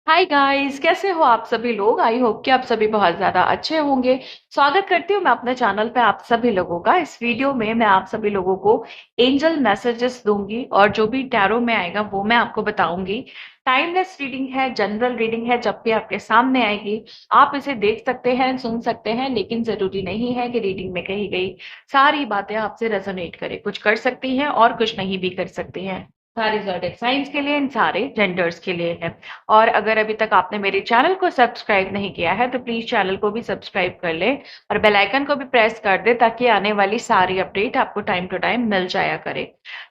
Hi guys, कैसे हो आप सभी लोग। आई होप कि आप सभी बहुत ज़्यादा अच्छे होंगे। स्वागत करती हूँ मैं अपने चैनल पे आप सभी लोगों का। इस वीडियो में मैं आप सभी लोगों को एंजल मैसेजेस दूंगी और जो भी टैरो में आएगा वो मैं आपको बताऊंगी। टाइमलेस रीडिंग है, जनरल रीडिंग है, जब भी आपके सामने आएगी आप इसे देख सकते हैं, सुन सकते हैं, लेकिन जरूरी नहीं है कि रीडिंग में कही गई सारी बातें आपसे रेजोनेट करे। कुछ कर सकती हैं और कुछ नहीं भी कर सकती हैं। सारे ज़ोडिएक साइंस के लिए, इन सारे जेंडर्स के लिए है। और अगर अभी तक आपने मेरे चैनल को सब्सक्राइब नहीं किया है तो प्लीज चैनल को भी सब्सक्राइब कर ले और बेल आइकन को भी प्रेस कर दे ताकि आने वाली सारी अपडेट आपको टाइम टू टाइम मिल जाया करे।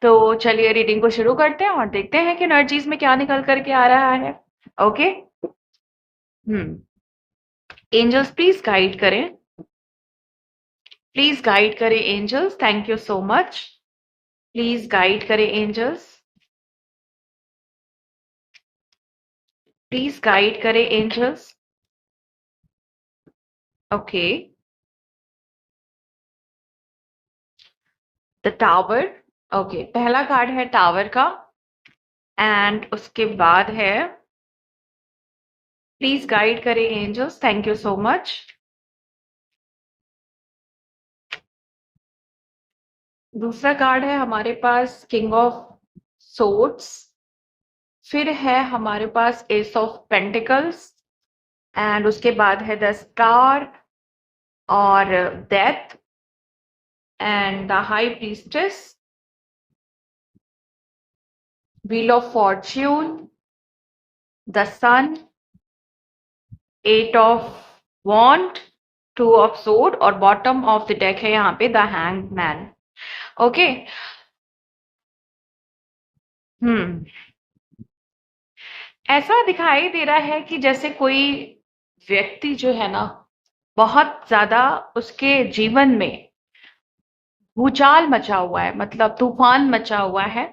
तो चलिए रीडिंग को शुरू करते हैं और देखते हैं कि एनर्जीज में क्या निकल करके आ रहा है। Okay. Hmm. Angels please guide करें। प्लीज गाइड करें angels, thank you so much. Please guide करें एंजल्स। प्लीज गाइड करें angels. Okay. The tower. Okay, पहला कार्ड है टावर का एंड उसके बाद है प्लीज गाइड करें angels, thank you so much. दूसरा कार्ड है हमारे पास किंग ऑफ सोर्ड्स। फिर है हमारे पास एस ऑफ पेंटिकल्स एंड उसके बाद है द स्टार और death and the high priestess, wheel of fortune, the sun, eight of wands, two of swords और बॉटम ऑफ द डेक है यहाँ पे the hanged man. Okay. Hmm. ऐसा दिखाई दे रहा है कि जैसे कोई व्यक्ति जो है ना, बहुत ज्यादा उसके जीवन में भूचाल मचा हुआ है, मतलब तूफान मचा हुआ है।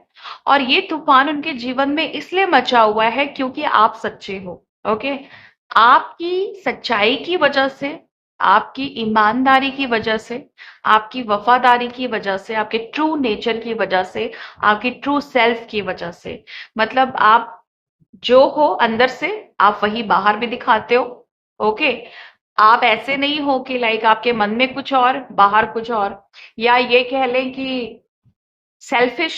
और ये तूफान उनके जीवन में इसलिए मचा हुआ है क्योंकि आप सच्चे हो। ओके। आपकी सच्चाई की वजह से, आपकी ईमानदारी की वजह से, आपकी वफादारी की वजह से, आपके ट्रू नेचर की वजह से, आपकी ट्रू सेल्फ की वजह से, मतलब आप जो हो अंदर से आप वही बाहर भी दिखाते हो। ओके। आप ऐसे नहीं हो कि लाइक आपके मन में कुछ और बाहर कुछ और, या ये कह लें कि सेल्फिश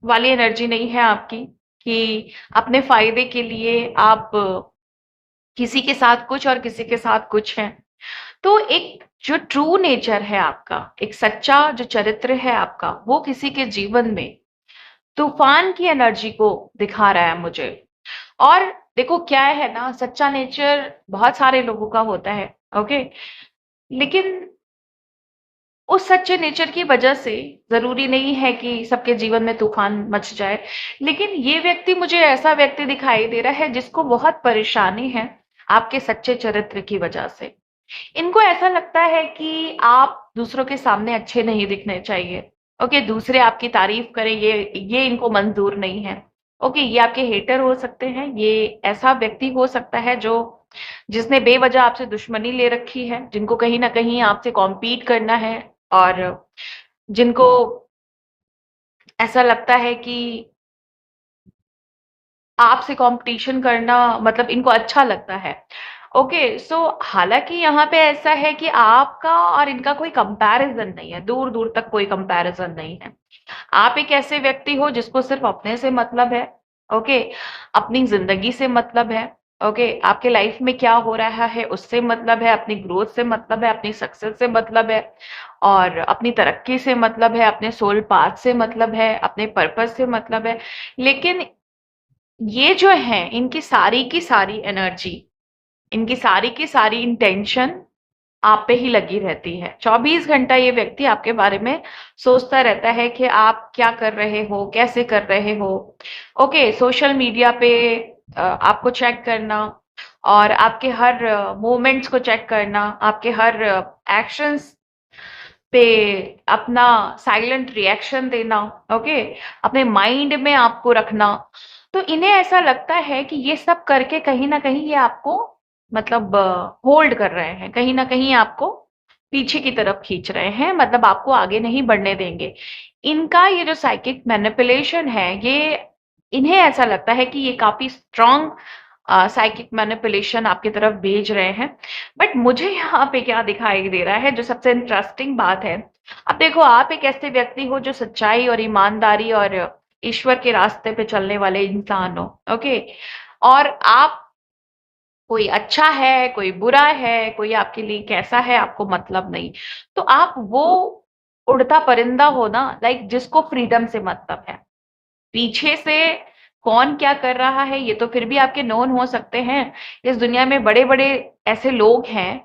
वाली एनर्जी नहीं है आपकी कि अपने फायदे के लिए आप किसी के साथ कुछ और किसी के साथ कुछ है। तो एक जो ट्रू नेचर है आपका, एक सच्चा जो चरित्र है आपका, वो किसी के जीवन में तूफान की एनर्जी को दिखा रहा है मुझे। और देखो क्या है ना, सच्चा नेचर बहुत सारे लोगों का होता है। ओके। लेकिन उस सच्चे नेचर की वजह से जरूरी नहीं है कि सबके जीवन में तूफान मच जाए। लेकिन ये व्यक्ति मुझे ऐसा व्यक्ति दिखाई दे रहा है जिसको बहुत परेशानी है आपके सच्चे चरित्र की वजह से। इनको ऐसा लगता है कि आप दूसरों के सामने अच्छे नहीं दिखने चाहिए। ओके, दूसरे आपकी तारीफ करें ये इनको मंजूर नहीं है। ओके, ये आपके हेटर हो सकते हैं। ये ऐसा व्यक्ति हो सकता है जो जिसने बेवजह आपसे दुश्मनी ले रखी है, जिनको कहीं ना कहीं आपसे कॉम्पीट करना है और जिनको ऐसा लगता है कि आपसे कंपटीशन करना मतलब इनको अच्छा लगता है। ओके, सो हालांकि यहाँ पे ऐसा है कि आपका और इनका कोई कंपैरिजन नहीं है, दूर दूर तक कोई कंपैरिजन नहीं है। आप एक ऐसे व्यक्ति हो जिसको सिर्फ अपने से मतलब है। ओके। अपनी जिंदगी से मतलब है। ओके, आपके लाइफ में क्या हो रहा है उससे मतलब है, अपनी ग्रोथ से मतलब है, अपनी सक्सेस से मतलब है, और अपनी तरक्की से मतलब है, अपने सोल पाथ से मतलब है, अपने पर्पस से मतलब है। लेकिन ये जो है इनकी सारी की सारी एनर्जी, इनकी सारी की सारी इंटेंशन आप पे ही लगी रहती है। 24 घंटा ये व्यक्ति आपके बारे में सोचता रहता है कि आप क्या कर रहे हो, कैसे कर रहे हो। ओके, सोशल मीडिया पे आपको चेक करना और आपके हर मूवमेंट्स को चेक करना, आपके हर एक्शंस पे अपना साइलेंट रिएक्शन देना। ओके, अपने माइंड में आपको रखना। तो इन्हें ऐसा लगता है कि ये सब करके कहीं ना कहीं ये आपको मतलब होल्ड कर रहे हैं, कहीं ना कहीं आपको पीछे की तरफ खींच रहे हैं, मतलब आपको आगे नहीं बढ़ने देंगे। इनका ये जो साइकिक मैनिपुलेशन है, ये इन्हें ऐसा लगता है कि ये काफी स्ट्रांग साइकिक मैनिपुलेशन आपकी तरफ भेज रहे हैं। बट मुझे यहाँ पे क्या दिखाई दे रहा है, जो सबसे इंटरेस्टिंग बात है, अब देखो आप एक ऐसे व्यक्ति हो जो सच्चाई और ईमानदारी और ईश्वर के रास्ते पे चलने वाले इंसान हो। ओके, और आप, कोई अच्छा है कोई बुरा है, कोई आपके लिए कैसा है आपको मतलब नहीं। तो आप वो उड़ता परिंदा हो ना, लाइक जिसको फ्रीडम से मतलब है। पीछे से कौन क्या कर रहा है ये तो फिर भी आपके नोन हो सकते हैं। इस दुनिया में बड़े बड़े ऐसे लोग हैं,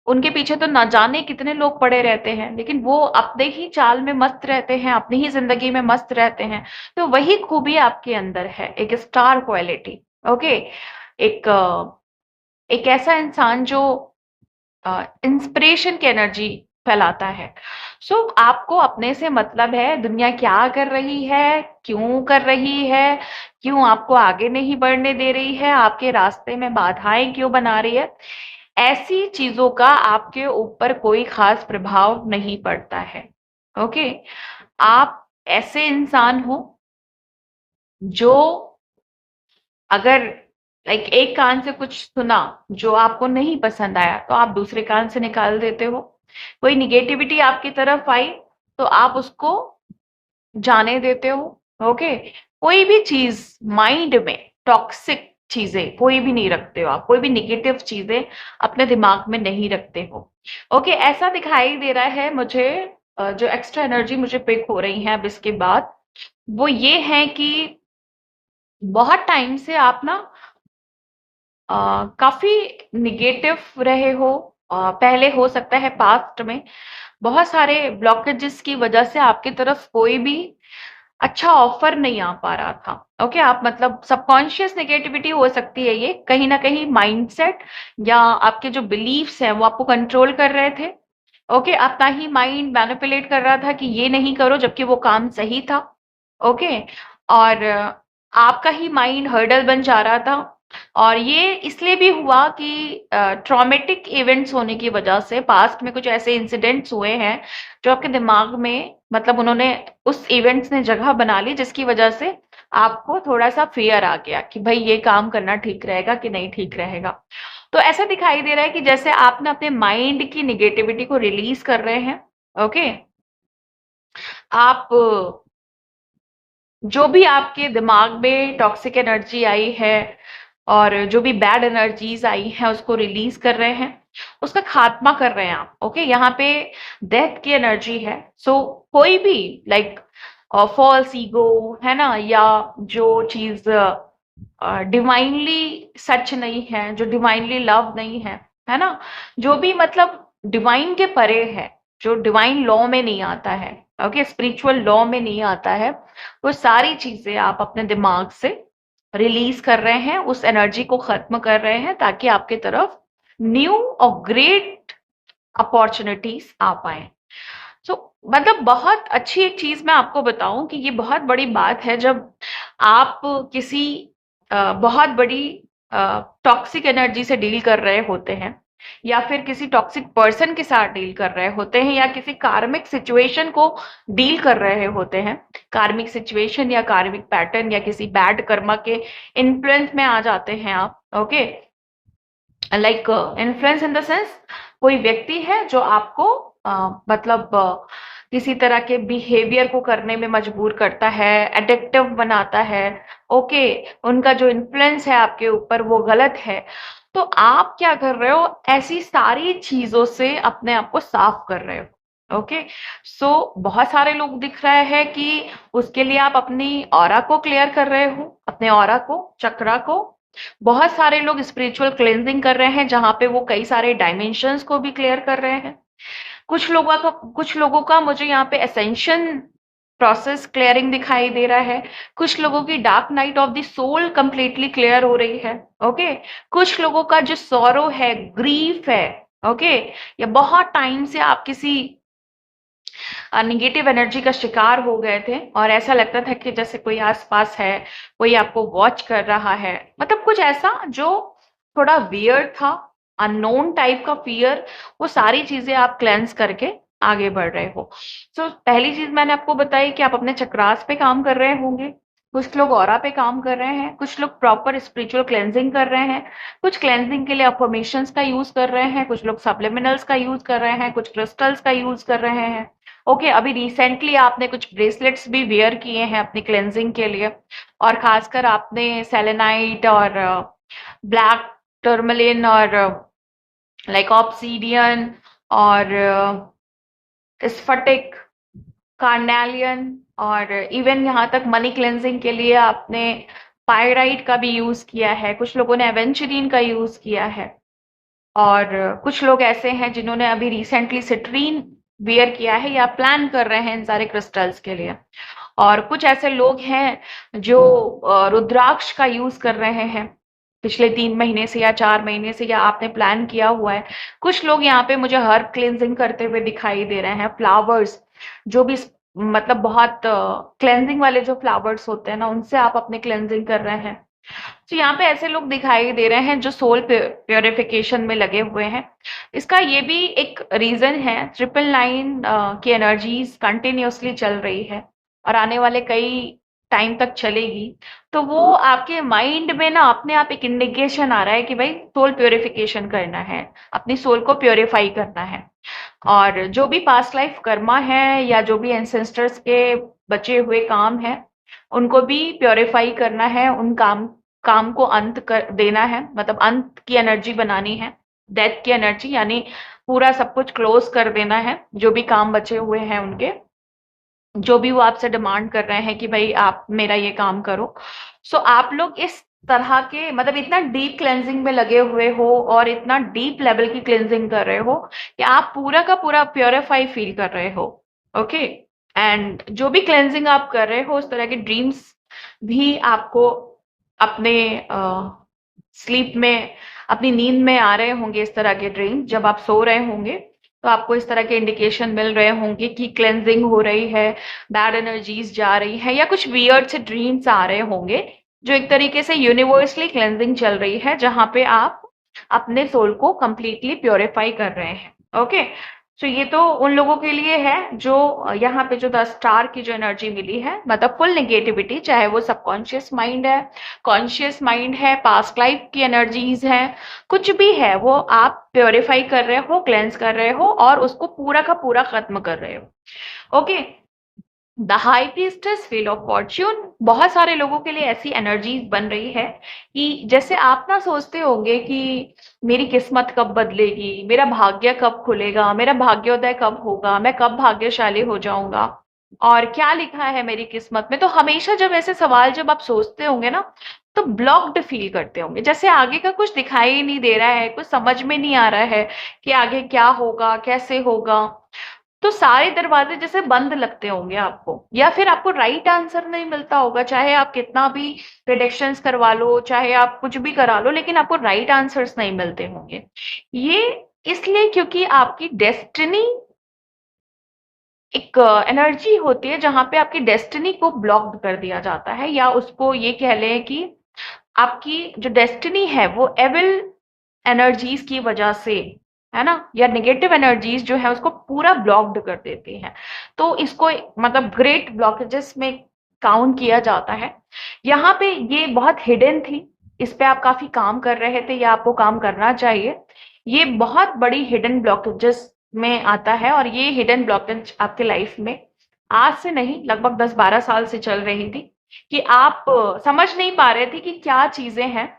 उनके पीछे तो ना जाने कितने लोग पड़े रहते हैं, लेकिन वो अपने ही चाल में मस्त रहते हैं, अपनी ही जिंदगी में मस्त रहते हैं। तो वही खूबी आपके अंदर है, एक स्टार क्वालिटी। ओके, एक एक ऐसा इंसान जो इंस्पिरेशन की एनर्जी फैलाता है। सो आपको अपने से मतलब है, दुनिया क्या कर रही है, क्यों कर रही है, क्यों आपको आगे नहीं बढ़ने दे रही है, आपके रास्ते में बाधाएं क्यों बना रही है, ऐसी चीजों का आपके ऊपर कोई खास प्रभाव नहीं पड़ता है। ओके, आप ऐसे इंसान हो जो, अगर लाइक एक कान से कुछ सुना जो आपको नहीं पसंद आया तो आप दूसरे कान से निकाल देते हो। कोई निगेटिविटी आपकी तरफ आई तो आप उसको जाने देते हो। ओके, कोई भी चीज माइंड में, टॉक्सिक चीजें कोई भी नहीं रखते हो आप, कोई भी निगेटिव चीजें अपने दिमाग में नहीं रखते हो। ओके, ऐसा दिखाई दे रहा है मुझे। जो एक्स्ट्रा एनर्जी मुझे पिक हो रही है अब इसके बाद, वो ये है कि बहुत टाइम से आप ना काफी निगेटिव रहे हो। पहले हो सकता है पास्ट में बहुत सारे ब्लॉकेजेस की वजह से आपकी तरफ कोई भी अच्छा ऑफर नहीं आ पा रहा था। ओके, आप मतलब सबकॉन्शियस नेगेटिविटी हो सकती है, ये कहीं ना कहीं माइंडसेट या आपके जो बिलीफ्स हैं वो आपको कंट्रोल कर रहे थे। ओके, आपका ही माइंड मैनिपुलेट कर रहा था कि ये नहीं करो, जबकि वो काम सही था। ओके, और आपका ही माइंड हर्डल बन जा रहा था। और ये इसलिए भी हुआ कि ट्रॉमेटिक इवेंट्स होने की वजह से पास्ट में कुछ ऐसे इंसिडेंट्स हुए हैं जो आपके दिमाग में, मतलब उन्होंने, उस इवेंट्स ने जगह बना ली जिसकी वजह से आपको थोड़ा सा फियर आ गया कि भाई ये काम करना ठीक रहेगा कि नहीं ठीक रहेगा। तो ऐसा दिखाई दे रहा है कि जैसे आपने अपने माइंड की निगेटिविटी को रिलीज कर रहे हैं। ओके, आप जो भी आपके दिमाग में टॉक्सिक एनर्जी आई है और जो भी बैड एनर्जीज आई हैं उसको रिलीज कर रहे हैं, उसका खात्मा कर रहे हैं आप। ओके, यहाँ पे डेथ की एनर्जी है। सो कोई भी लाइक फॉल्स ईगो है ना, या जो चीज डिवाइनली सच नहीं है, जो डिवाइनली लव नहीं है ना, जो भी मतलब डिवाइन के परे है, जो डिवाइन लॉ में नहीं आता है, ओके, स्पिरिचुअल लॉ में नहीं आता है, वो सारी चीजें आप अपने दिमाग से रिलीज कर रहे हैं, उस एनर्जी को खत्म कर रहे हैं, ताकि आपके तरफ न्यू और ग्रेट अपॉर्चुनिटीज आ पाए। सो मतलब बहुत अच्छी एक चीज मैं आपको बताऊं कि ये बहुत बड़ी बात है जब आप किसी बहुत बड़ी टॉक्सिक एनर्जी से डील कर रहे होते हैं, या फिर किसी टॉक्सिक पर्सन के साथ डील कर रहे होते हैं, या किसी कार्मिक सिचुएशन को डील कर रहे होते हैं। कार्मिक सिचुएशन या कार्मिक पैटर्न या किसी बैड कर्मा के इन्फ्लुएंस में आ जाते हैं आप। Okay, like influence in the sense, कोई व्यक्ति है जो आपको मतलब किसी तरह के बिहेवियर को करने में मजबूर करता है, एडिक्टिव बनाता है। ओके, उनका जो इन्फ्लुएंस है आपके ऊपर वो गलत है। तो आप क्या कर रहे हो, ऐसी सारी चीजों से अपने आप को साफ कर रहे हो। ओके, सो बहुत सारे लोग दिख रहे हैं कि उसके लिए आप अपनी ऑरा को क्लियर कर रहे हो, अपने ऑरा को, चक्रा को। बहुत सारे लोग स्पिरिचुअल क्लेंजिंग कर रहे हैं जहां पे वो कई सारे डायमेंशंस को भी क्लियर कर रहे हैं। कुछ लोगों का मुझे यहाँ पे असेंशन प्रोसेस क्लियरिंग दिखाई दे रहा है। कुछ लोगों की dark night of the soul completely clear हो रही है। ओके, कुछ लोगों का जो सॉरो है, ग्रीफ है, ओके, या बहुत टाइम से आप किसी निगेटिव एनर्जी का शिकार हो गए थे और ऐसा लगता था कि जैसे कोई आसपास है, कोई आपको वॉच कर रहा है, मतलब कुछ ऐसा जो थोड़ा वियर्ड था, अननोन टाइप का फियर, वो सारी चीजें आप क्लेंस करके आगे बढ़ रहे हो। पहली चीज मैंने आपको बताई कि आप अपने चक्रास पे काम कर रहे होंगे। कुछ लोग ऑरा पे काम कर रहे हैं, कुछ लोग प्रॉपर स्पिरिचुअल क्लेंजिंग कर रहे हैं, कुछ क्लेंजिंग के लिए अफर्मेशंस का यूज कर रहे हैं, कुछ लोग सप्लीमिनल्स का यूज कर रहे हैं, कुछ क्रिस्टल्स का यूज कर रहे हैं। ओके, अभी रिसेंटली आपने कुछ ब्रेसलेट्स भी वेयर किए हैं अपनी क्लेंजिंग के लिए, और खासकर आपने सेलेनाइट और ब्लैक टर्मलिन और लाइक ऑब्सीडियन और स्फटिक, कार्नेलियन, और इवन यहाँ तक मनी क्लेंजिंग के लिए आपने पायराइट का भी यूज किया है, कुछ लोगों ने एवेंचुरीन का यूज किया है, और कुछ लोग ऐसे हैं जिन्होंने अभी रिसेंटली सिट्रीन वियर किया है या प्लान कर रहे हैं इन सारे क्रिस्टल्स के लिए। और कुछ ऐसे लोग हैं जो रुद्राक्ष का यूज कर रहे हैं पिछले 3 महीने से या 4 महीने से, या आपने प्लान किया हुआ है। कुछ लोग यहाँ पे मुझे हर्ब क्लेंजिंग करते हुए दिखाई दे रहे हैं, फ्लावर्स जो भी मतलब बहुत क्लेंजिंग वाले जो फ्लावर्स होते हैं ना, उनसे आप अपने क्लेंजिंग कर रहे हैं। तो यहाँ पे ऐसे लोग दिखाई दे रहे हैं जो सोल प्योरिफिकेशन में लगे हुए हैं। इसका ये भी एक रीजन है, 999 की एनर्जीज कंटिन्यूअसली चल रही है और आने वाले कई टाइम तक चलेगी। तो वो आपके माइंड में ना अपने आप एक इंडिकेशन आ रहा है कि भाई सोल प्योरिफिकेशन करना है, अपनी सोल को प्योरीफाई करना है। और जो भी पास्ट लाइफ कर्मा है या जो भी एंसेस्टर्स के बचे हुए काम है, उनको भी प्योरीफाई करना है, उन काम काम को अंत कर देना है, मतलब अंत की एनर्जी बनानी है, डेथ की एनर्जी, यानी पूरा सब कुछ क्लोज कर देना है, जो भी काम बचे हुए हैं उनके, जो भी वो आपसे डिमांड कर रहे हैं कि भाई आप मेरा ये काम करो। सो आप लोग इस तरह के मतलब इतना डीप क्लेंजिंग में लगे हुए हो और इतना डीप लेवल की क्लेंजिंग कर रहे हो कि आप पूरा का पूरा प्योरीफाई फील कर रहे हो। ओके, एंड जो भी क्लेंजिंग आप कर रहे हो उस तरह के ड्रीम्स भी आपको अपने स्लीप में, अपनी नींद में आ रहे होंगे। इस तरह के ड्रीम जब आप सो रहे होंगे तो आपको इस तरह के इंडिकेशन मिल रहे होंगे कि क्लेंजिंग हो रही है, बैड एनर्जीज जा रही है, या कुछ वियर्ड से ड्रीम्स आ रहे होंगे जो एक तरीके से यूनिवर्सली क्लेंजिंग चल रही है, जहां पे आप अपने सोल को कंप्लीटली प्योरीफाई कर रहे हैं। ओके, सो ये तो उन लोगों के लिए है जो यहाँ पे जो 10 स्टार की जो एनर्जी मिली है, मतलब फुल नेगेटिविटी, चाहे वो सबकॉन्शियस माइंड है, कॉन्शियस माइंड है, पास्ट लाइफ की एनर्जीज है, कुछ भी है, वो आप प्योरीफाई कर रहे हो, क्लेंस कर रहे हो और उसको पूरा का पूरा खत्म कर रहे हो। Okay, the high priestess, wheel of Fortune, बहुत सारे लोगों के लिए ऐसी एनर्जीज बन रही है कि जैसे आप ना सोचते होंगे कि मेरी किस्मत कब बदलेगी, मेरा भाग्य कब खुलेगा, मेरा भाग्योदय कब होगा, मैं कब भाग्यशाली हो जाऊंगा, और क्या लिखा है मेरी किस्मत में। तो हमेशा जब ऐसे सवाल जब आप सोचते होंगे ना, तो ब्लॉक्ड फील करते होंगे, जैसे आगे का कुछ दिखाई ही नहीं दे रहा है, कुछ समझ में नहीं आ रहा है कि आगे क्या होगा, कैसे होगा। तो सारे दरवाजे जैसे बंद लगते होंगे आपको, या फिर आपको राइट आंसर नहीं मिलता होगा, चाहे आप कितना भी प्रिडिक्शंस करवा लो, चाहे आप कुछ भी करा लो, लेकिन आपको राइट आंसर्स नहीं मिलते होंगे। ये इसलिए क्योंकि आपकी डेस्टिनी एक एनर्जी होती है जहां पे आपकी डेस्टिनी को ब्लॉक्ड कर दिया जाता है, या उसको ये कह लें कि आपकी जो डेस्टिनी है वो एविल एनर्जीज की वजह से, है ना, या नेगेटिव एनर्जीज जो है उसको पूरा ब्लॉक्ड कर देती हैं। तो इसको मतलब ग्रेट ब्लॉकेजेस में काउंट किया जाता है। यहाँ पे ये बहुत हिडन थी, इस पे आप काफी काम कर रहे थे या आपको काम करना चाहिए। ये बहुत बड़ी हिडन ब्लॉकेजेस में आता है, और ये हिडन ब्लॉकेज आपके लाइफ में आज से नहीं, लगभग 10-12 साल से चल रही थी कि आप समझ नहीं पा रहे थे कि क्या चीजें हैं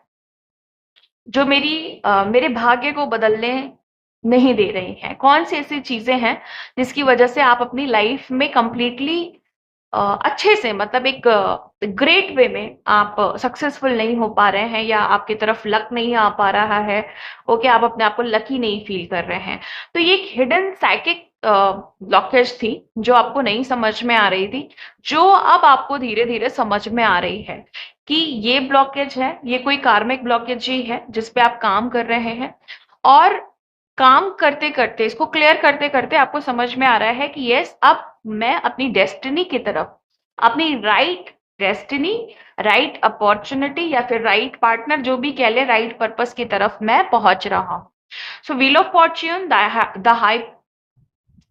जो मेरे भाग्य को बदलने नहीं दे रही हैं, कौन सी ऐसी चीजें हैं जिसकी वजह से आप अपनी लाइफ में कंप्लीटली अच्छे से, मतलब एक ग्रेट वे में आप सक्सेसफुल नहीं हो पा रहे हैं, या आपकी तरफ लक नहीं आ पा रहा है। ओके, आप अपने आप को लकी नहीं फील कर रहे हैं। तो ये एक हिडन साइकिक ब्लॉकेज थी जो आपको नहीं समझ में आ रही थी, जो अब आपको धीरे धीरे समझ में आ रही है कि ये ब्लॉकेज है, ये कोई कार्मिक ब्लॉकेज ही है जिस पे आप काम कर रहे हैं। और काम करते करते, इसको क्लियर करते करते आपको समझ में आ रहा है कि यस, अब मैं अपनी डेस्टिनी की तरफ, अपनी राइट डेस्टिनी, राइट अपॉर्चुनिटी, या फिर राइट पार्टनर, जो भी कह ले, राइट पर्पस की तरफ मैं पहुंच रहा हूं। So wheel of fortune, the high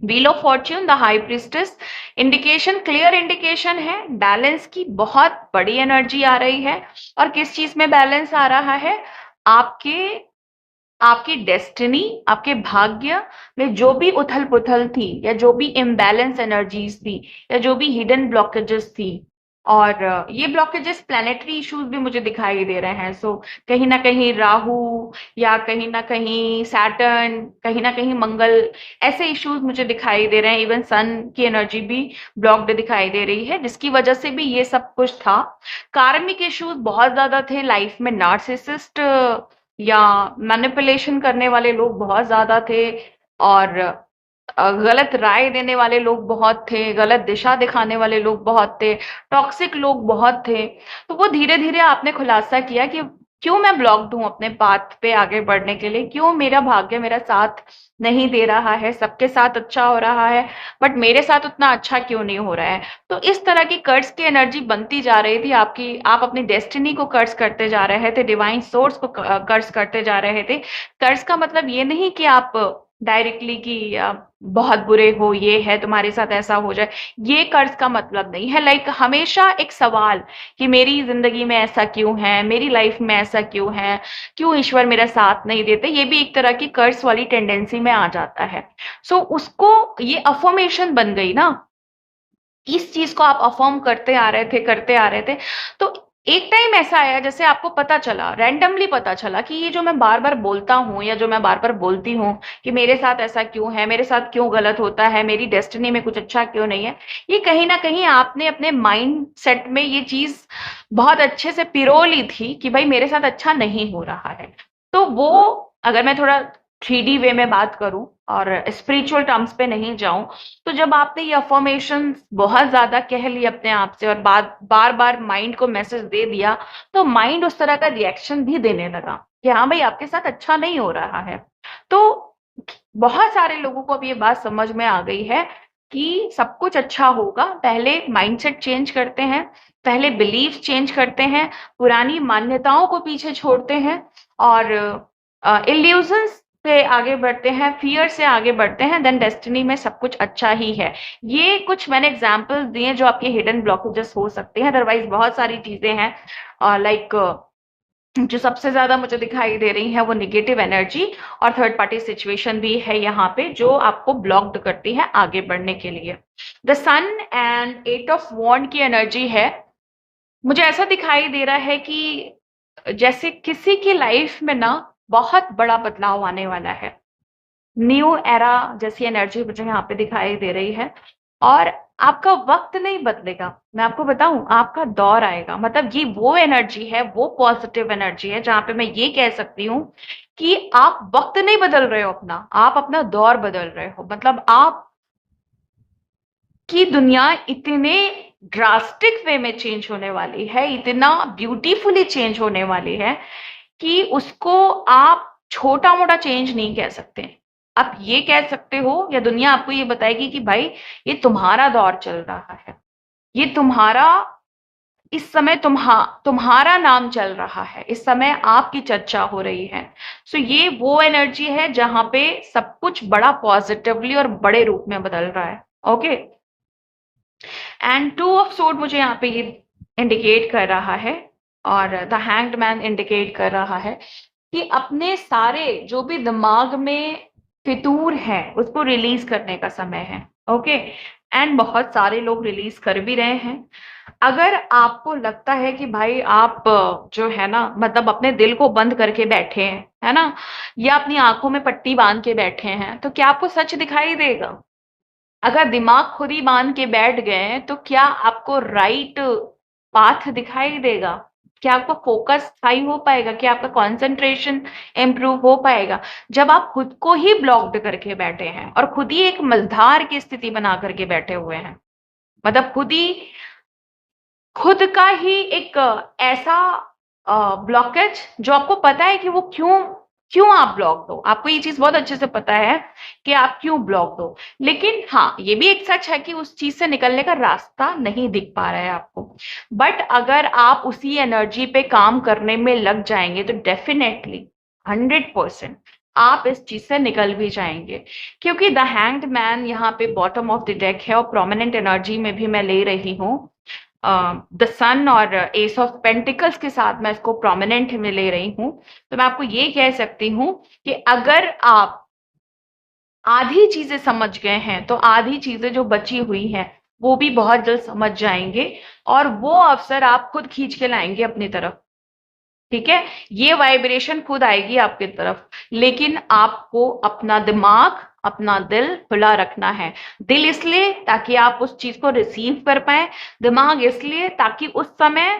wheel of fortune, the high priestess, indication, clear indication है बैलेंस की, बहुत बड़ी एनर्जी आ रही है। और किस चीज में बैलेंस आ रहा है? आपके आपकी डेस्टिनी, आपके भाग्य में जो भी उथल पुथल थी, या जो भी इम्बैलेंस एनर्जीज थी, या जो भी हिडन ब्लॉकेजेस थी, और ये ब्लॉकेजेस प्लानिटरी इश्यूज भी मुझे दिखाई दे रहे हैं। सो कहीं ना कहीं राहु, या कहीं ना कहीं सैटर्न, कहीं ना कहीं मंगल, ऐसे इश्यूज मुझे दिखाई दे रहे हैं। इवन सन की एनर्जी भी ब्लॉक्ड दिखाई दे रही है, जिसकी वजह से भी ये सब कुछ था। कार्मिक इश्यूज बहुत ज्यादा थे लाइफ में, नार्सिसिस्ट या मैनिपुलेशन करने वाले लोग बहुत ज्यादा थे, और गलत राय देने वाले लोग बहुत थे, गलत दिशा दिखाने वाले लोग बहुत थे, टॉक्सिक लोग बहुत थे। तो वो धीरे धीरे आपने खुलासा किया कि क्यों मैं ब्लॉक्ड हूं अपने पाथ पे आगे बढ़ने के लिए, क्यों मेरा भाग्य मेरा साथ नहीं दे रहा है, सबके साथ अच्छा हो रहा है बट मेरे साथ उतना अच्छा क्यों नहीं हो रहा है। तो इस तरह की कर्ज की एनर्जी बनती जा रही थी आपकी, आप अपनी डेस्टिनी को कर्ज करते जा रहे थे, डिवाइन सोर्स को कर्ज करते जा रहे थे। कर्ज का मतलब ये नहीं कि आप डायरेक्टली कि बहुत बुरे हो, ये है तुम्हारे साथ ऐसा हो जाए, ये कर्ज का मतलब नहीं है। लाइक हमेशा एक सवाल कि मेरी जिंदगी में ऐसा क्यों है, मेरी लाइफ में ऐसा क्यों है, क्यों ईश्वर मेरा साथ नहीं देते, ये भी एक तरह की कर्ज वाली टेंडेंसी में आ जाता है। सो उसको, ये अफर्मेशन बन गई ना, इस चीज को आप अफर्म करते आ रहे थे, करते आ रहे थे। तो एक टाइम ऐसा आया, जैसे आपको पता चला, रैंडमली पता चला कि ये जो मैं बार बार बोलता हूँ, या जो मैं बार बार बोलती हूँ कि मेरे साथ ऐसा क्यों है, मेरे साथ क्यों गलत होता है, मेरी डेस्टिनी में कुछ अच्छा क्यों नहीं है, ये कहीं ना कहीं आपने अपने माइंड सेट में ये चीज बहुत अच्छे से पिरो ली थी कि भाई मेरे साथ अच्छा नहीं हो रहा है। तो वो, अगर मैं थोड़ा 3D वे में बात करूं और स्पिरिचुअल टर्म्स पे नहीं जाऊं, तो जब आपने ये अफर्मेशन बहुत ज्यादा कह ली अपने आप से, और बार बार माइंड को मैसेज दे दिया, तो माइंड उस तरह का रिएक्शन भी देने लगा कि हाँ भाई आपके साथ अच्छा नहीं हो रहा है। तो बहुत सारे लोगों को अब ये बात समझ में आ गई है कि सब कुछ अच्छा होगा, पहले माइंडसेट चेंज करते हैं, पहले बिलीफ चेंज करते हैं, पुरानी मान्यताओं को पीछे छोड़ते हैं, और इल्यूजन्स से आगे बढ़ते हैं, फियर से आगे बढ़ते हैं, देन डेस्टिनी में सब कुछ अच्छा ही है। ये कुछ मैंने एग्जांपल्स दिए जो आपके हिडन ब्लॉकेजेस हो सकते हैं, अदरवाइज बहुत सारी चीजें हैं। लाइक जो सबसे ज्यादा मुझे दिखाई दे रही है वो निगेटिव एनर्जी और थर्ड पार्टी सिचुएशन भी है यहाँ पे, जो आपको ब्लॉक्ड करती है आगे बढ़ने के लिए। द सन एंड 8 ऑफ वॉन्ड की एनर्जी है। मुझे ऐसा दिखाई दे रहा है कि जैसे किसी की लाइफ में ना बहुत बड़ा बदलाव आने वाला है, न्यू एरा जैसी एनर्जी मुझे यहाँ पे दिखाई दे रही है। और आपका वक्त नहीं बदलेगा, मैं आपको बताऊं, आपका दौर आएगा। मतलब ये वो एनर्जी है, वो पॉजिटिव एनर्जी है जहां पे मैं ये कह सकती हूँ कि आप वक्त नहीं बदल रहे हो अपना, आप अपना दौर बदल रहे हो। मतलब आप की दुनिया इतने ड्रास्टिक वे में चेंज होने वाली है, इतना ब्यूटीफुली चेंज होने वाली है कि उसको आप छोटा मोटा चेंज नहीं कह सकते। आप ये कह सकते हो, या दुनिया आपको ये बताएगी कि भाई ये तुम्हारा दौर चल रहा है, ये तुम्हारा, इस समय तुम्हारा नाम चल रहा है, इस समय आपकी चर्चा हो रही है। सो ये वो एनर्जी है जहां पे सब कुछ बड़ा पॉजिटिवली और बड़े रूप में बदल रहा है। ओके, एंड 2 ऑफ सोर्ड मुझे यहाँ पे ये इंडिकेट कर रहा है, और द हैंग्ड मैन इंडिकेट कर रहा है कि अपने सारे जो भी दिमाग में फितूर है उसको रिलीज करने का समय है। ओके, एंड बहुत सारे लोग रिलीज कर भी रहे हैं। अगर आपको लगता है कि भाई आप जो है ना, मतलब अपने दिल को बंद करके बैठे हैं, है ना, या अपनी आंखों में पट्टी बांध के बैठे हैं, तो क्या आपको सच दिखाई देगा? अगर दिमाग खुद ही बांध के बैठ गए तो क्या आपको राइट पाथ दिखाई देगा? क्या आपका फोकस हाई हो पाएगा? क्या आपका कंसंट्रेशन इम्प्रूव हो पाएगा? जब आप खुद को ही ब्लॉक्ड करके बैठे हैं और खुद ही एक मझधार की स्थिति बना करके बैठे हुए हैं, मतलब खुद का ही एक ऐसा ब्लॉकेज जो आपको पता है कि वो क्यों क्यों आप ब्लॉक हो, आपको ये चीज बहुत अच्छे से पता है कि आप क्यों ब्लॉक हो। लेकिन हाँ, ये भी एक सच है कि उस चीज से निकलने का रास्ता नहीं दिख पा रहा है आपको। बट अगर आप उसी एनर्जी पे काम करने में लग जाएंगे तो डेफिनेटली 100% आप इस चीज से निकल भी जाएंगे, क्योंकि द हैंग्ड मैन यहाँ पे बॉटम ऑफ द डेक है, और प्रोमिनेंट एनर्जी में भी मैं ले रही हूँ द सन और एस ऑफ पेंटिकल्स के साथ मैं इसको प्रोमिनेंट में ले रही हूँ। तो मैं आपको ये कह सकती हूँ कि अगर आप आधी चीजें समझ गए हैं तो आधी चीजें जो बची हुई हैं वो भी बहुत जल्द समझ जाएंगे, और वो अवसर आप खुद खींच के लाएंगे अपनी तरफ। ठीक है, ये वाइब्रेशन खुद आएगी आपकी तरफ, लेकिन आपको अपना दिमाग, अपना दिल खुला रखना है। दिल इसलिए ताकि आप उस चीज को रिसीव कर पाए, दिमाग इसलिए ताकि उस समय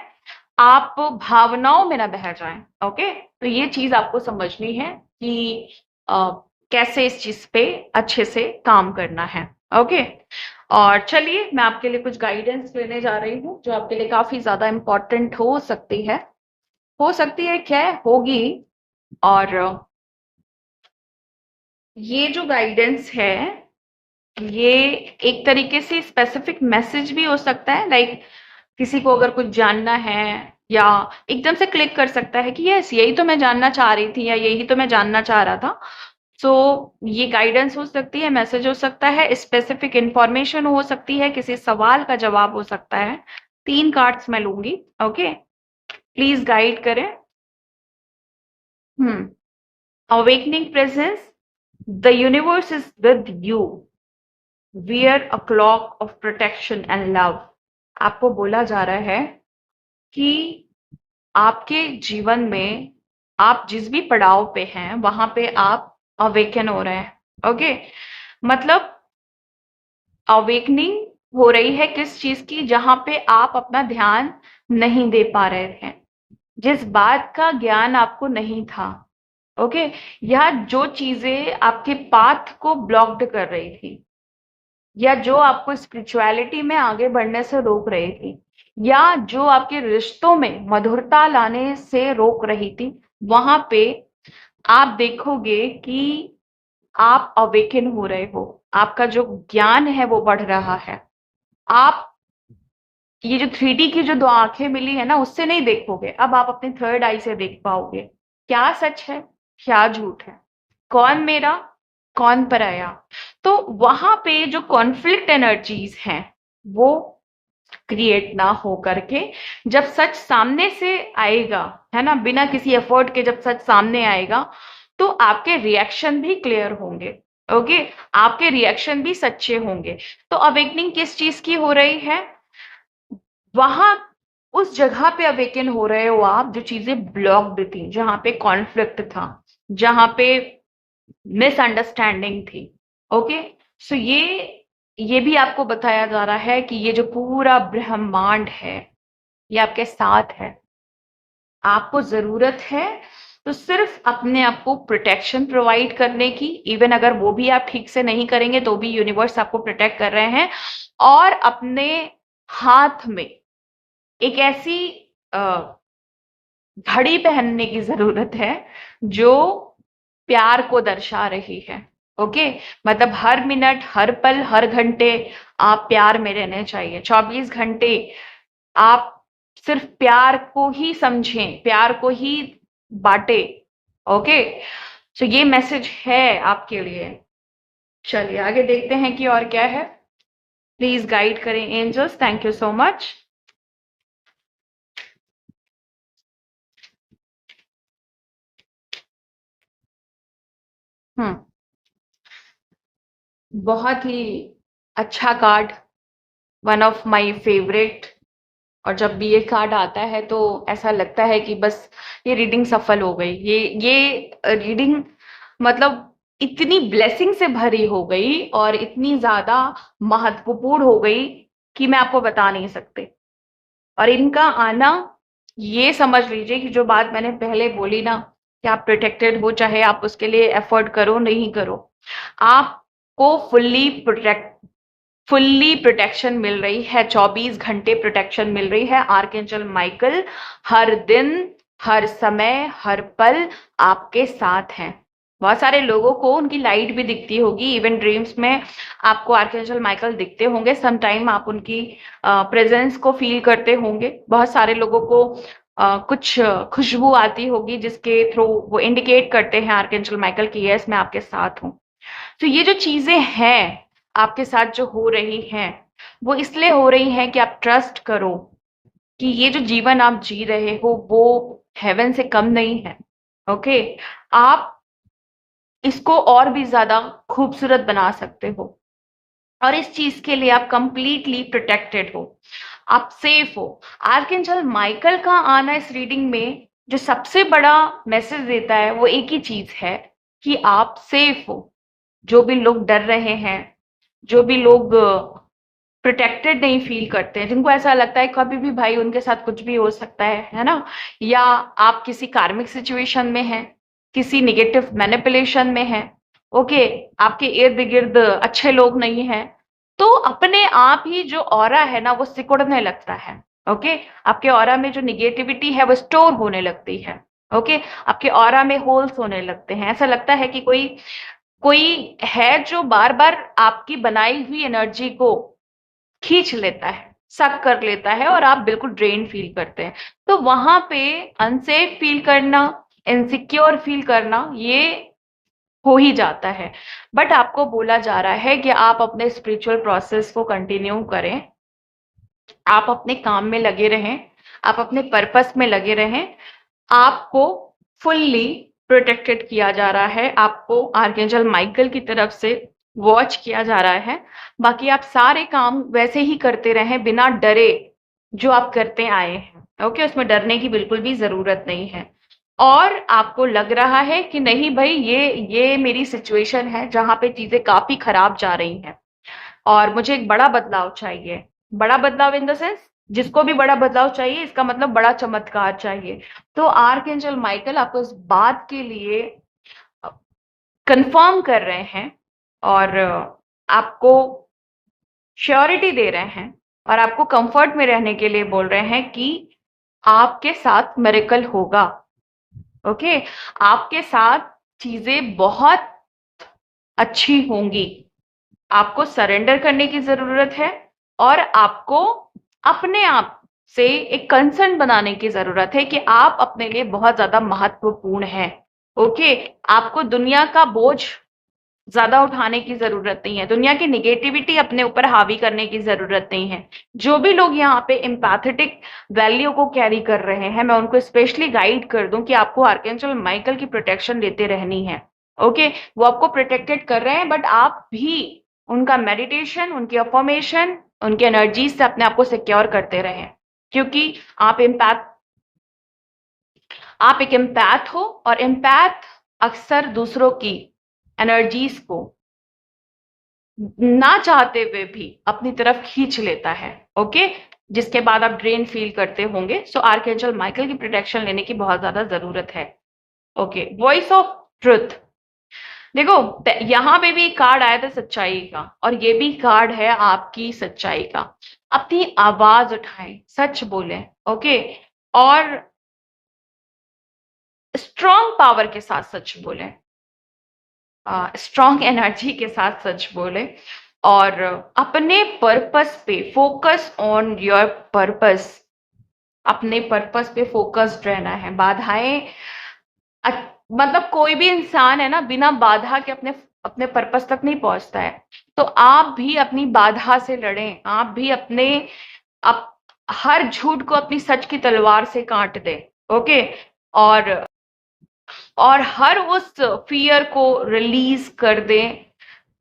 आप भावनाओं में ना बह जाएं। ओके, तो ये चीज आपको समझनी है कि अ, कैसे इस चीज पे अच्छे से काम करना है। ओके, और चलिए मैं आपके लिए कुछ गाइडेंस लेने जा रही हूँ जो आपके लिए काफी ज्यादा इम्पोर्टेंट हो सकती है क्या होगी। और ये जो गाइडेंस है, ये एक तरीके से स्पेसिफिक मैसेज भी हो सकता है। लाइक किसी को अगर कुछ जानना है, या एकदम से क्लिक कर सकता है कि यस यही तो मैं जानना चाह रही थी, या यही तो मैं जानना चाह रहा था। सो ये गाइडेंस हो सकती है, मैसेज हो सकता है, स्पेसिफिक इंफॉर्मेशन हो सकती है, किसी सवाल का जवाब हो सकता है। 3 कार्ड्स मैं लूंगी। ओके, प्लीज गाइड करें। Awakening presence, the universe is with you, wear a clock of protection and love. आपको बोला जा रहा है कि आपके जीवन में आप जिस भी पड़ाव पे हैं वहां पे आप अवेकन हो रहे हैं। ओके, मतलब अवेकनिंग हो रही है किस चीज की, जहां पे आप अपना ध्यान नहीं दे पा रहे थे, जिस बात का ज्ञान आपको नहीं था। ओके, या जो चीजें आपके पाथ को ब्लॉक्ड कर रही थी, या जो आपको स्पिरिचुअलिटी में आगे बढ़ने से रोक रही थी, या जो आपके रिश्तों में मधुरता लाने से रोक रही थी, वहां पे आप देखोगे कि आप अवेकन हो रहे हो, आपका जो ज्ञान है वो बढ़ रहा है। आप ये जो 3D की जो 2 आंखें मिली है ना, उससे नहीं देखोगे, अब आप अपने थर्ड आई से देख पाओगे क्या सच है, क्या झूठ है, कौन मेरा, कौन पराया। तो वहां पे जो कॉन्फ्लिक्ट एनर्जीज हैं वो क्रिएट ना हो करके, जब सच सामने से आएगा, है ना, बिना किसी एफर्ट के जब सच सामने आएगा, तो आपके रिएक्शन भी क्लियर होंगे। ओके, आपके रिएक्शन भी सच्चे होंगे। तो अवेकनिंग किस चीज की हो रही है, वहां उस जगह पे अवेकन हो रहे हो आप, जो चीजें ब्लॉक्ड थी, जहां पे कॉन्फ्लिक्ट था, जहां पे मिसअंडरस्टैंडिंग थी। ओके, सो ये भी आपको बताया जा रहा है कि ये जो पूरा ब्रह्मांड है ये आपके साथ है। आपको जरूरत है तो सिर्फ अपने आप को प्रोटेक्शन प्रोवाइड करने की, इवन अगर वो भी आप ठीक से नहीं करेंगे तो भी यूनिवर्स आपको प्रोटेक्ट कर रहे हैं। और अपने हाथ में एक ऐसी घड़ी पहनने की जरूरत है जो प्यार को दर्शा रही है। ओके, मतलब हर मिनट, हर पल, हर घंटे आप प्यार में रहने चाहिए। 24 घंटे आप सिर्फ प्यार को ही समझें, प्यार को ही बांटे। ओके, तो ये मैसेज है आपके लिए। चलिए आगे देखते हैं कि और क्या है। प्लीज गाइड करें angels. Thank you so much. हम्म, बहुत ही अच्छा card, one of my favourite. और जब भी ये कार्ड आता है तो ऐसा लगता है कि बस ये रीडिंग सफल हो गई। ये रीडिंग मतलब इतनी ब्लेसिंग से भरी हो गई और इतनी ज्यादा महत्वपूर्ण हो गई कि मैं आपको बता नहीं सकते। और इनका आना, ये समझ लीजिए कि जो बात मैंने पहले बोली ना, कि आप प्रोटेक्टेड हो, चाहे आप उसके लिए एफर्ट करो नहीं करो, आपको फुल्ली प्रोटेक्शन मिल रही है। 24 घंटे प्रोटेक्शन मिल रही है। आर्कएंजल माइकल हर दिन, हर समय, हर पल आपके साथ हैं। बहुत सारे लोगों को उनकी लाइट भी दिखती होगी, इवन ड्रीम्स में आपको आर्कएंजल माइकल दिखते होंगे। सम टाइम आप उनकी प्रेजेंस को फील करते होंगे। बहुत सारे लोगों को कुछ खुशबू आती होगी जिसके थ्रू वो इंडिकेट करते हैं आर्कएंजल माइकल की यस मैं आपके साथ हूँ। तो ये जो चीजें हैं आपके साथ जो हो रही हैं वो इसलिए हो रही हैं कि आप ट्रस्ट करो कि ये जो जीवन आप जी रहे हो वो हेवन से कम नहीं है। ओके, आप इसको और भी ज्यादा खूबसूरत बना सकते हो और इस चीज के लिए आप कंप्लीटली प्रोटेक्टेड हो, आप सेफ हो। आर्कएंजल माइकल का आना इस रीडिंग में जो सबसे बड़ा मैसेज देता है वो एक ही चीज है कि आप सेफ हो। जो भी लोग डर रहे हैं, जो भी लोग प्रोटेक्टेड नहीं फील करते हैं, जिनको ऐसा लगता है कभी भी भाई उनके साथ कुछ भी हो सकता है ना, या आप किसी कार्मिक सिचुएशन में हैं, किसी निगेटिव मैनिपुलेशन में हैं, ओके, आपके इर्द गिर्द अच्छे लोग नहीं हैं, तो अपने आप ही जो ऑरा है ना वो सिकुड़ने लगता है। ओके, आपके ऑरा में जो निगेटिविटी है वो स्टोर होने लगती है। ओके, आपके ऑरा में होल्स होने लगते हैं, ऐसा लगता है कि कोई कोई है जो बार बार आपकी बनाई हुई एनर्जी को खींच लेता है, सक कर लेता है और आप बिल्कुल ड्रेन फील करते हैं। तो वहां पे अनसेफ फील करना, इनसिक्योर फील करना, ये हो ही जाता है। बट आपको बोला जा रहा है कि आप अपने स्पिरिचुअल प्रोसेस को कंटिन्यू करें, आप अपने काम में लगे रहें, आप अपने पर्पस में लगे रहें। आपको फुल्ली प्रोटेक्टेड किया जा रहा है, आपको आर्कएंजल माइकल की तरफ से वॉच किया जा रहा है। बाकी आप सारे काम वैसे ही करते रहें बिना डरे जो आप करते आए हैं। ओके, उसमें डरने की बिल्कुल भी जरूरत नहीं है। और आपको लग रहा है कि नहीं भाई ये मेरी सिचुएशन है जहां पे चीजें काफी खराब जा रही हैं और मुझे एक बड़ा बदलाव चाहिए। बड़ा बदलाव इन द सेंस, जिसको भी बड़ा बदलाव चाहिए इसका मतलब बड़ा चमत्कार चाहिए। तो आर्कएंजल माइकल आपको इस बात के लिए कंफर्म कर रहे हैं और आपको श्योरिटी दे रहे हैं और आपको कंफर्ट में रहने के लिए बोल रहे हैं कि आपके साथ मिरेकल होगा। ओके, आपके साथ चीजें बहुत अच्छी होंगी। आपको सरेंडर करने की जरूरत है और आपको अपने आप से एक कंसर्न बनाने की जरूरत है कि आप अपने लिए बहुत ज्यादा महत्वपूर्ण हैं। ओके, आपको दुनिया का बोझ ज्यादा उठाने की जरूरत नहीं है, दुनिया की निगेटिविटी अपने ऊपर हावी करने की जरूरत नहीं है। जो भी लोग यहाँ पे एम्पैथेटिक वैल्यू को कैरी कर रहे हैं मैं उनको स्पेशली गाइड कर दूं कि आपको आर्कएंजल माइकल की प्रोटेक्शन लेते रहनी है। ओके, वो आपको प्रोटेक्टेड कर रहे हैं बट आप भी उनका मेडिटेशन, उनकी अफर्मेशन, उनकी एनर्जी से अपने आप को सिक्योर करते रहें, क्योंकि आप एक एम्पैथ हो और एम्पैथ अक्सर दूसरों की एनर्जीज को ना चाहते हुए भी अपनी तरफ खींच लेता है। ओके, जिसके बाद आप ड्रेन फील करते होंगे। सो आर्कएंजल माइकल की प्रोटेक्शन लेने की बहुत ज्यादा जरूरत है। Okay, voice of truth. देखो, यहाँ पे भी कार्ड आया था सच्चाई का और ये भी कार्ड है आपकी सच्चाई का। अपनी आवाज उठाएं, सच बोलें। ओके, और स्ट्रॉन्ग पावर के साथ सच बोलें, स्ट्रॉन्ग एनर्जी के साथ सच बोले और अपने पर्पस पे फोकस ऑन योर पर्पस, अपने पर्पस पे फोकस्ड रहना है। बाधाएं मतलब कोई भी इंसान है ना बिना बाधा के अपने अपने पर्पस तक नहीं पहुंचता है। तो आप भी अपनी बाधा से लड़ें, आप भी अपने हर झूठ को अपनी सच की तलवार से काट दें। ओके, और और हर उस फियर को रिलीज कर दें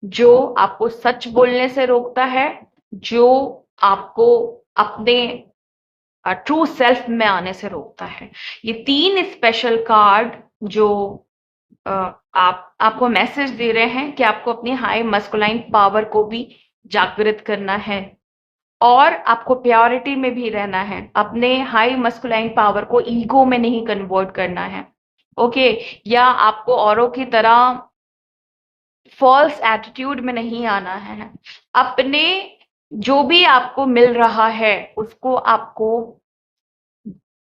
जो आपको सच बोलने से रोकता है, जो आपको अपने ट्रू सेल्फ में आने से रोकता है। ये 3 स्पेशल कार्ड जो आपको मैसेज दे रहे हैं कि आपको अपनी हाई मस्कुलाइन पावर को भी जागृत करना है और आपको प्योरिटी में भी रहना है। अपने हाई मस्कुलाइन पावर को ईगो में नहीं कन्वर्ट करना है। ओके, या आपको औरों की तरह फॉल्स एटीट्यूड में नहीं आना है। अपने जो भी आपको मिल रहा है उसको आपको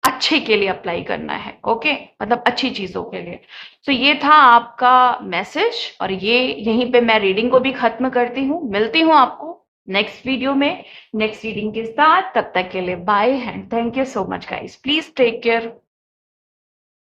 अच्छे के लिए अप्लाई करना है। ओके, मतलब अच्छी चीजों के लिए। तो ये था आपका मैसेज और ये यहीं पे मैं रीडिंग को भी खत्म करती हूँ। मिलती हूँ आपको नेक्स्ट वीडियो में नेक्स्ट रीडिंग के साथ। तब तक के लिए bye and thank you so much guys, please take care.